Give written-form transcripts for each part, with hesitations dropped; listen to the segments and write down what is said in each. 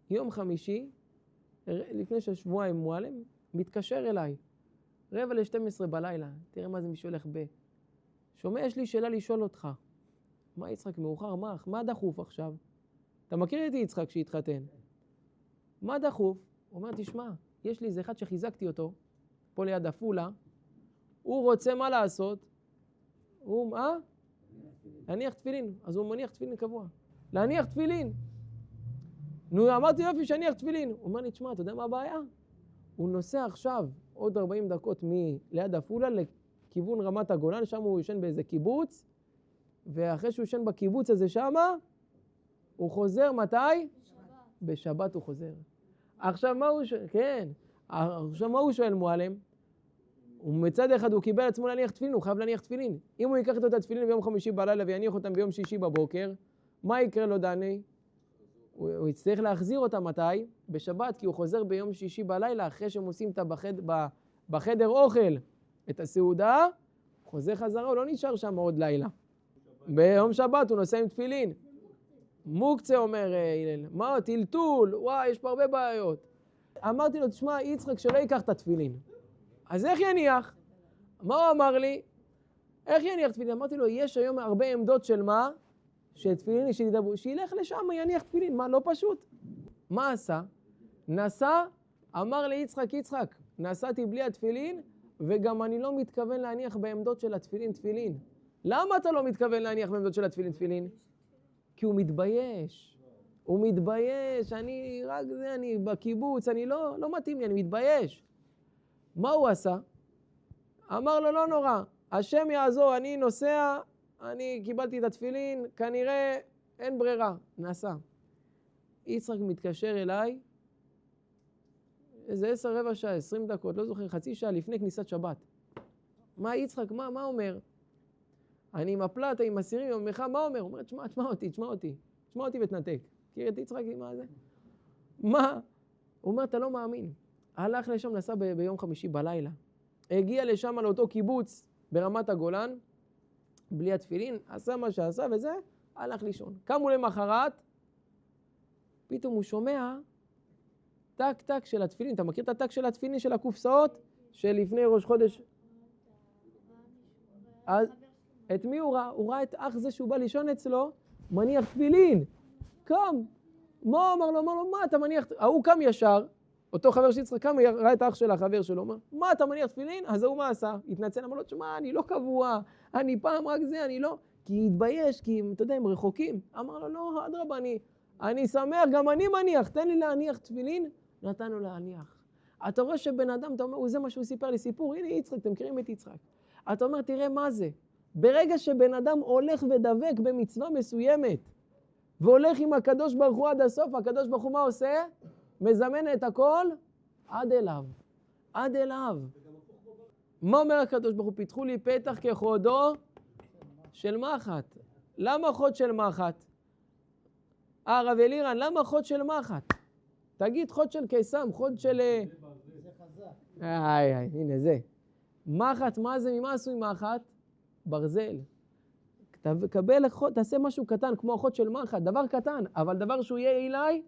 יום חמישי, לפני שבועיים מועלם, מתקשר אליי, 11:45 בלילה, תראה מה זה מי שהולך שומע, יש לי שאלה לשאול אותך. מה יצחק מאוחר? מה דחוף עכשיו? אתה מכיר את יצחק שהתחתן? מה דחוף? הוא אומר, תשמע, יש לי איזה אחד שחיזקתי אותו, פה ליד עפולה, הוא רוצה מה לעשות? הוא, להניח תפילין. אז הוא מניח תפילין קבוע. להניח תפילין. נו, אמרתי יופי שאני תפילין. הוא אומר לי, תשמע, אתה יודע מה הבעיה? הוא נוסע עכשיו עוד 40 דקות ליד עפולה לכיוון רמת הגולן, שם הוא ישן באיזה קיבוץ, ואחרי שהוא ישן בקיבוץ הזה שמה, הוא חוזר מתי? בשבת הוא חוזר. עכשיו מה הוא שואל? כן. עכשיו מה הוא שואל מועלם? ומצד אחד הוא קיבל עצמו להניח תפילין, הוא חייב להניח תפילין. אם הוא ייקח את התפילין ביום חמישי בלילה ויניח אותם ביום שישי בבוקר, מה יקרה לו דני? הוא יצטרך להחזיר אותם מתי? בשבת, כי הוא חוזר ביום שישי בלילה, אחרי שהם עושים בחדר אוכל את הסעודה, הוא חוזר חזרה, הוא לא נשאר שם עוד לילה. ביום שבת הוא נוסע עם תפילין. מוקצה אומר הלל, מה? טלטול, וואי, יש פה הרבה בעיות. אמרתי לו, תשמע, יצחק שלא ייקח את התפילין. אז איך יניח? מה הוא אמר לי? איך יניח תפילין? אמרתי לו, יש היום הרבה עמדות של מה? של תפילין שתדברו, שילך לשם, יניח תפילין, מה? לא פשוט. מה עשה? נסע, אמר לי יצחק, נסעתי בלי התפילין, וגם אני לא מתכוון להניח בעמדות של התפילין. למה אתה לא מתכוון להניח בעמדות של התפילין? כי הוא מתבייש. הוא מתבייש, אני בקיבוץ, אני לא מתאים לי, אני מתבייש. מה הוא עשה? אמר לו, לא נורא, השם יעזור, אני נוסע, אני קיבלתי את התפילין, כנראה אין ברירה, נסע. יצחק מתקשר אליי, איזה 10, רבע שעה, 20 דקות, לא זוכר, חצי שעה לפני כניסת שבת. מה יצחק, מה אומר? אני עם הפלטה, עם הסירים, עם המחה, מה אומר? הוא אומר, תשמע אותי ותנתק. מכיר את יצחק, מה זה? מה? הוא אומר, אתה לא מאמין. הלך לשם, נסע ביום חמישי בלילה. הגיע לשם לאותו קיבוץ ברמת הגולן, בלי התפילין, עשה מה שעשה וזה, הלך לישון. קמו למחרת, פתאום הוא שומע טק של התפילין. אתה מכיר את הטק של התפילין של הקופסאות? שלפני ראש חודש... את מי הוא ראה? הוא ראה את אח זה שהוא בא לישון אצלו, מניח תפילין. קם. מה אמר לו? מה אתה מניח? הוא קם ישר, אותו חבר שיצחק קם, ראה את האח של החבר שלו, אומר, מה אתה מניח תפילין? אז הוא מה עשה? התנצל, אמר לו, תשמע, אני לא קבוע, אני פעם רק זה, אני לא... כי התבייש, כי אתה יודע, הם רחוקים. אמר לו, לא, אדרבה, אני שמח, גם אני מניח, תן לי להניח תפילין. נתן לו להניח. אתה רואה שבן אדם, אתה אומר, זה מה שהוא סיפר לי סיפור, הנה יצחק, אתם מכירים את יצחק. אתה אומר, תראה מה זה. ברגע שבן אדם הולך ודבק במצווה מסוימת, והולך עם הקדוש ברוך הוא עד הסוף, הקדוש ברוך הוא מה עושה? מזמן את הכל עד אליו. מה אומר הקדוש ברוך הוא? פיתחו לי פתח כחודו של מחט. למה חוד של מחט? הרב אלירן, למה חוד של מחט? תגיד חוד של קיסם, חוד של... זה חזק. הנה זה. מחט, מה זה? ממה עשוי מחט? ברזל. תעשה משהו קטן, כמו החוד של מחט, דבר קטן, אבל דבר שהוא יהיה אילי,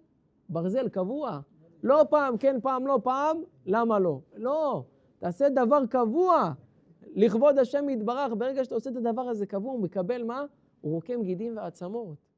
ברזל קבוע. לא פעם, כן פעם, לא פעם, למה לא? לא, תעשה דבר קבוע. לכבוד השם יתברך, ברגע שאתה עושה את הדבר הזה קבוע, הוא מקבל מה? הוא רוקם גידים ועצמות.